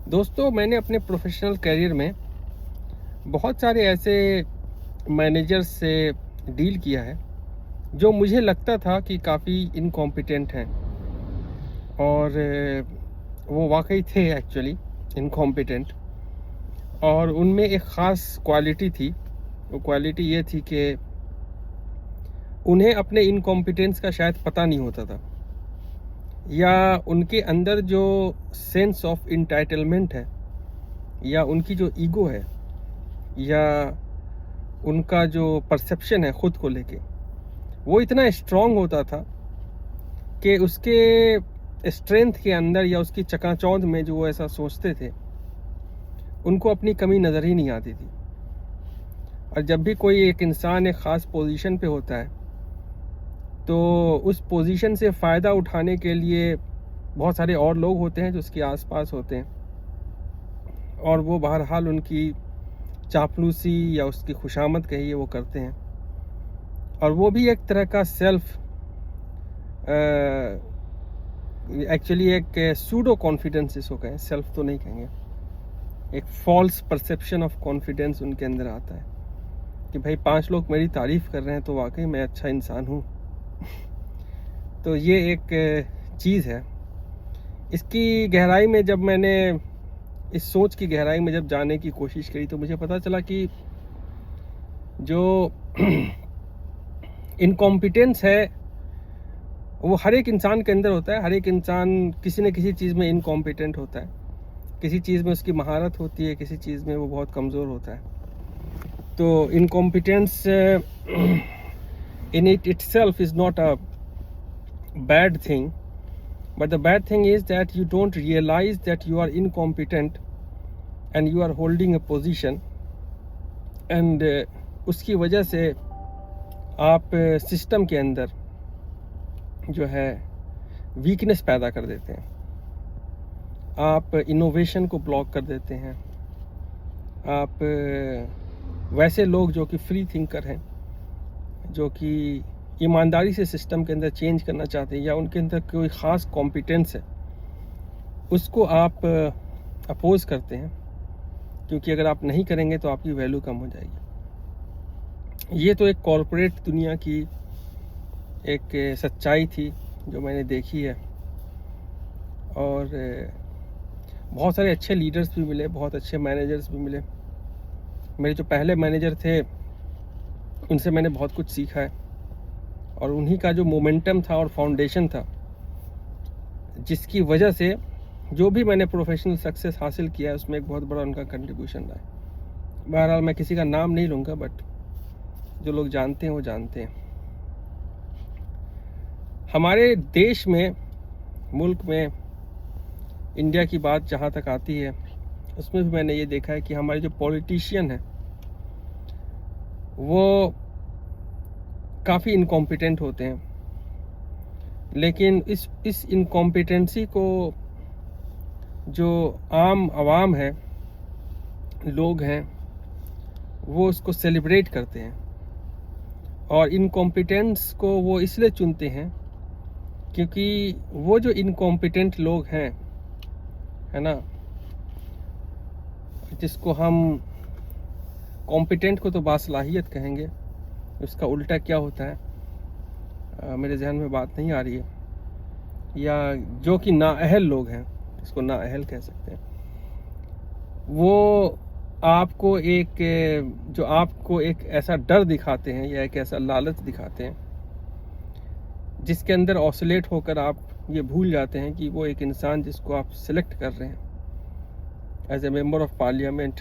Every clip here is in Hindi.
दोस्तों, मैंने अपने प्रोफेशनल करियर में बहुत सारे ऐसे मैनेजर्स से डील किया है जो मुझे लगता था कि काफ़ी इनकॉम्पिटेंट हैं। और वो वाकई थे एक्चुअली इनकॉम्पिटेंट। और उनमें एक ख़ास क्वालिटी थी। वो क्वालिटी ये थी कि उन्हें अपने इनकॉम्पिटेंस का शायद पता नहीं होता था, या उनके अंदर जो सेंस ऑफ इंटाइटलमेंट है, या उनकी जो ईगो है, या उनका जो परसेप्शन है ख़ुद को लेके, वो इतना स्ट्रॉन्ग होता था कि उसके स्ट्रेंथ के अंदर या उसकी चकाचौंध में जो वो ऐसा सोचते थे, उनको अपनी कमी नज़र ही नहीं आती थी। और जब भी कोई एक इंसान एक ख़ास पोजीशन पे होता है, तो उस पोजीशन से फ़ायदा उठाने के लिए बहुत सारे और लोग होते हैं जो उसके आसपास होते हैं, और वो बहरहाल उनकी चापलूसी या उसकी खुशामद कहिए वो करते हैं। और वो भी एक तरह का सेल्फ एक्चुअली एक सूडो कॉन्फिडेंस इसको कहें, सेल्फ तो नहीं कहेंगे, एक फॉल्स परसेप्शन ऑफ कॉन्फिडेंस उनके अंदर आता है कि भाई 5 लोग मेरी तारीफ़ कर रहे हैं तो वाकई मैं अच्छा इंसान हूँ। तो ये एक चीज़ है। इसकी गहराई में जब मैंने इस सोच की गहराई में जब जाने की कोशिश करी, तो मुझे पता चला कि जो इनकॉम्पिटेंस है वो हर एक इंसान के अंदर होता है। हर एक इंसान किसी न किसी चीज़ में इनकॉम्पिटेंट होता है। किसी चीज़ में उसकी महारत होती है, किसी चीज़ में वो बहुत कमज़ोर होता है। तो incompetence in it itself is not a bad thing, but the bad thing is that you don't realize that you are incompetent and you are holding a position, and उसकी वजह से आप सिस्टम के अंदर जो है वीकनेस पैदा कर देते हैं। आप इनोवेशन को ब्लॉक कर देते हैं। आप वैसे लोग जो कि फ्री थिंकर हैं, जो कि ईमानदारी से सिस्टम के अंदर चेंज करना चाहते हैं, या उनके अंदर कोई ख़ास कॉम्पिटेंस है, उसको आप अपोज करते हैं, क्योंकि अगर आप नहीं करेंगे तो आपकी वैल्यू कम हो जाएगी। ये तो एक कॉरपोरेट दुनिया की एक सच्चाई थी जो मैंने देखी है। और बहुत सारे अच्छे लीडर्स भी मिले, बहुत अच्छे मैनेजर्स भी मिले। मेरे जो पहले मैनेजर थे उनसे मैंने बहुत कुछ सीखा है, और उन्हीं का जो मोमेंटम था और फाउंडेशन था, जिसकी वजह से जो भी मैंने प्रोफेशनल सक्सेस हासिल किया है उसमें एक बहुत बड़ा उनका कंट्रीब्यूशन रहा है। बहरहाल मैं किसी का नाम नहीं लूँगा, बट जो लोग जानते हैं वो जानते हैं। हमारे देश में, मुल्क में, इंडिया की बात जहाँ तक आती है, उसमें भी मैंने ये देखा है कि हमारे जो पॉलिटिशियन हैं वो काफ़ी इनकॉम्पिटेंट होते हैं। लेकिन इस इनकॉम्पिटेंसी को जो आम आवाम है, लोग हैं, वो उसको सेलिब्रेट करते हैं। और इनकॉम्पिटेंस को वो इसलिए चुनते हैं क्योंकि वो जो इनकॉम्पिटेंट लोग हैं, है ना, जिसको हम कॉम्पिटेंट को तो बासलाहियत कहेंगे, उसका उल्टा क्या होता है मेरे जहन में बात नहीं आ रही है, या जो कि नाअहल लोग हैं, इसको नाअहल कह सकते हैं, वो आपको एक ऐसा डर दिखाते हैं या एक ऐसा लालच दिखाते हैं जिसके अंदर ऑसिलेट होकर आप ये भूल जाते हैं कि वो एक इंसान जिसको आप सिलेक्ट कर रहे हैं as a member of parliament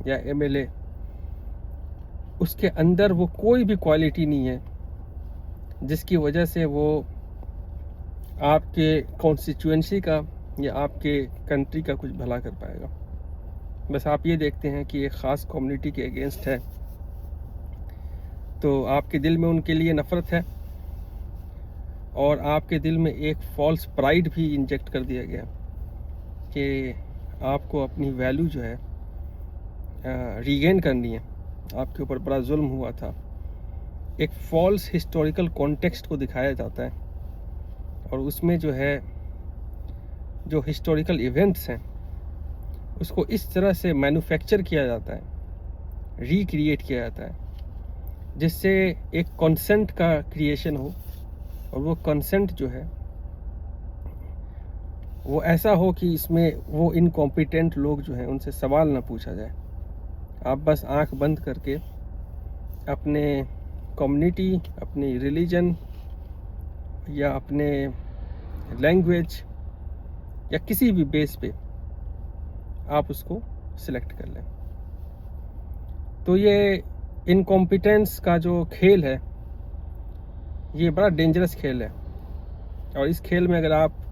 या एमएलए, उसके अंदर वो कोई भी क्वालिटी नहीं है जिसकी वजह से वो आपके कॉन्स्टिट्यूएंसी का या आपके कंट्री का कुछ भला कर पाएगा। बस आप ये देखते हैं कि एक ख़ास कम्युनिटी के अगेंस्ट है, तो आपके दिल में उनके लिए नफ़रत है, और आपके दिल में एक फॉल्स प्राइड भी इंजेक्ट कर दिया गया कि आपको अपनी वैल्यू जो है रीगेन करनी है। आपके ऊपर बड़ा जुल्म हुआ था। एक फॉल्स हिस्टोरिकल कॉन्टेक्स्ट को दिखाया जाता है, और उसमें जो है जो हिस्टोरिकल इवेंट्स हैं उसको इस तरह से मैन्युफैक्चर किया जाता है, रिक्रिएट किया जाता है, जिससे एक कंसेंट का क्रिएशन हो, और वो कंसेंट जो है वो ऐसा हो कि इसमें वो इनकॉम्पिटेंट लोग जो हैं उनसे सवाल ना पूछा जाए। आप बस आंख बंद करके अपने कम्युनिटी, अपनी रिलीजन या अपने लैंग्वेज या किसी भी बेस पे आप उसको सिलेक्ट कर लें। तो ये इनकॉम्पिटेंस का जो खेल है, ये बड़ा डेंजरस खेल है, और इस खेल में अगर आप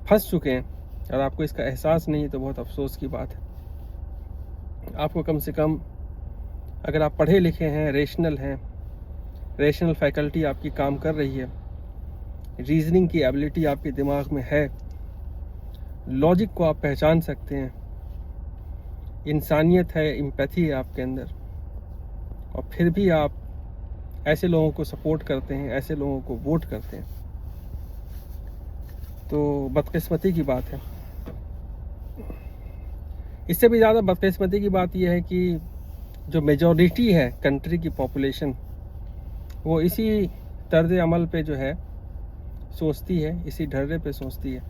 फंस चुके हैं और आपको इसका एहसास नहीं है तो बहुत अफसोस की बात है। आपको कम से कम, अगर आप पढ़े लिखे हैं, रेशनल हैं, रेशनल फैकल्टी आपकी काम कर रही है, रीजनिंग की एबिलिटी आपके दिमाग में है, लॉजिक को आप पहचान सकते हैं, इंसानियत है, एम्पैथी है आपके अंदर, और फिर भी आप ऐसे लोगों को सपोर्ट करते हैं, ऐसे लोगों को वोट करते हैं, तो बदकिस्मती की बात है। इससे भी ज़्यादा बदकिस्मती की बात यह है कि जो मेजॉरिटी है कंट्री की पॉपुलेशन, वो इसी तर्ज अमल पे जो है सोचती है, इसी ढर्रे पे सोचती है।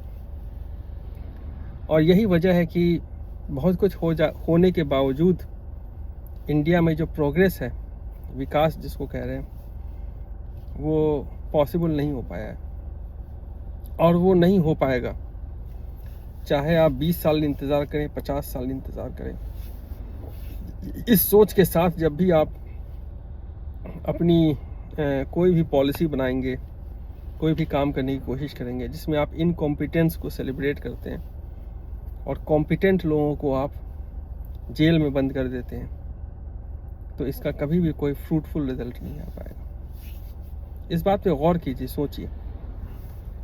और यही वजह है कि बहुत कुछ होने के बावजूद इंडिया में जो प्रोग्रेस है, विकास जिसको कह रहे हैं, वो पॉसिबल नहीं हो पाया है, और वो नहीं हो पाएगा चाहे आप 20 साल इंतज़ार करें, 50 साल इंतज़ार करें। इस सोच के साथ जब भी आप अपनी कोई भी पॉलिसी बनाएंगे, कोई भी काम करने की कोशिश करेंगे जिसमें आप इनकॉम्पिटेंस को सेलिब्रेट करते हैं और कॉम्पिटेंट लोगों को आप जेल में बंद कर देते हैं, तो इसका कभी भी कोई फ्रूटफुल रिजल्ट नहीं आ पाएगा। इस बात पे गौर कीजिए, सोचिए।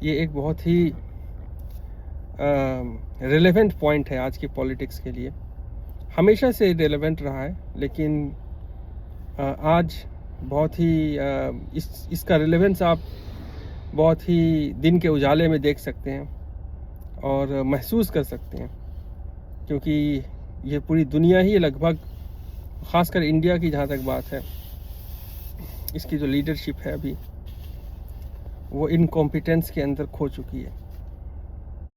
ये एक बहुत ही रिलेवेंट पॉइंट है आज की पॉलिटिक्स के लिए। हमेशा से रिलेवेंट रहा है, लेकिन आज बहुत ही इसका रिलेवेंस आप बहुत ही दिन के उजाले में देख सकते हैं और महसूस कर सकते हैं, क्योंकि ये पूरी दुनिया ही लगभग, ख़ासकर इंडिया की जहाँ तक बात है, इसकी जो लीडरशिप है अभी, वो इनकॉम्पिटेंस के अंदर खो चुकी है।